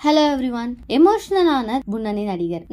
Hello everyone. எமோஷனலான முன்னணி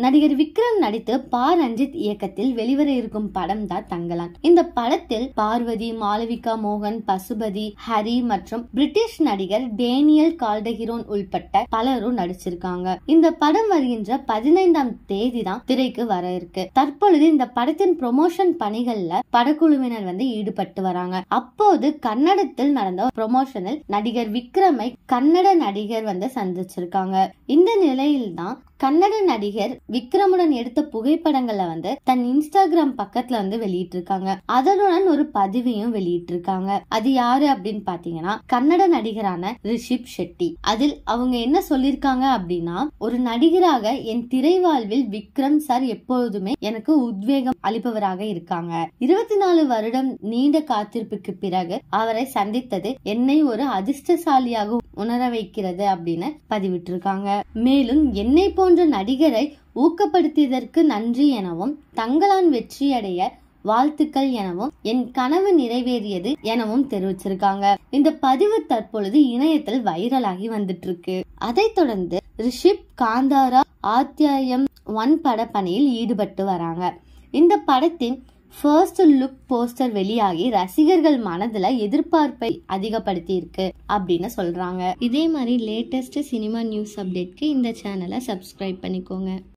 நடிகர் விக்ரம் நடித்து பா ரஞ்சித் இயக்கத்தில் வெளிவர இருக்கும் படம் தான் தங்கலான். இந்த படத்தில் பார்வதி, மாளவிகா மோகன், பசுபதி, ஹரி மற்றும் பிரிட்டிஷ் நடிகர் டேனியல் கால்டஹிரோன் உள்பட்ட பலரும் நடிச்சிருக்காங்க. இந்த படம் வருகின்ற 15ஆம் தேதி தான் திரைக்கு வர இருக்கு. தற்பொழுது இந்த படத்தின் ப்ரொமோஷன் பணிகள்ல படக்குழுவினர் ஈடுபட்டு வராங்க. அப்போது கன்னடத்தில் நடந்த ப்ரொமோஷனில் நடிகர் விக்ரமை கன்னட நடிகர் சந்திச்சிருக்காங்க. இந்த நிலையில்தான் கன்னட நடிகர் விக்ரமுடன் எடுத்த புகைப்படங்களை தன் இன்ஸ்டாகிராம் பக்கத்துல வெளியிட்டு இருக்காங்க. அதனுடன் ஒரு பதிவையும் வெளியிட்டு இருக்காங்க. அது யாரு அப்படின்னு பாத்தீங்கன்னா கன்னட நடிகரான ரிஷப் ஷெட்டி. அதில் அவங்க என்ன சொல்லிருக்காங்க அப்படின்னா, ஒரு நடிகராக என் திரைவாழ்வில் விக்ரம் சார் எப்பொழுதுமே எனக்கு உத்வேகம் அளிப்பவராக இருக்காங்க. 24 வருடம் நீண்ட காத்திருப்புக்கு பிறகு அவரை சந்தித்தது என்னை ஒரு அதிர்ஷ்டசாலியாக உணர வைக்கிறது அப்படின்னு பதிவிட்டு இருக்காங்க. மேலும் என்னை போன்ற நடிகரை ஊக்கப்படுத்தியதற்கு நன்றி எனவும், தங்களான் வெற்றியடைய வாழ்த்துக்கள் எனவும், என் கனவு நிறைவேறியது எனவும் தெரிவிச்சிருக்காங்க. இந்த பதிவு தற்பொழுது இணையத்தில் வைரலாகி வந்துட்டு இருக்கு. அதைத் தொடர்ந்து ரிஷப் காந்தாரா அத்தியாயம் 1 பட பணியில் ஈடுபட்டு வராங்க. இந்த படத்தின் ஃபர்ஸ்ட் லுக் போஸ்டர் வெளியாகி ரசிகர்கள் மனதுல எதிர்பார்ப்பை அதிகப்படுத்தி இருக்கு அப்படின்னு சொல்றாங்க. இதே மாதிரி லேட்டஸ்ட் சினிமா நியூஸ் அப்டேட்க்கு இந்த சேனலை சப்ஸ்கிரைப் பண்ணிக்கோங்க.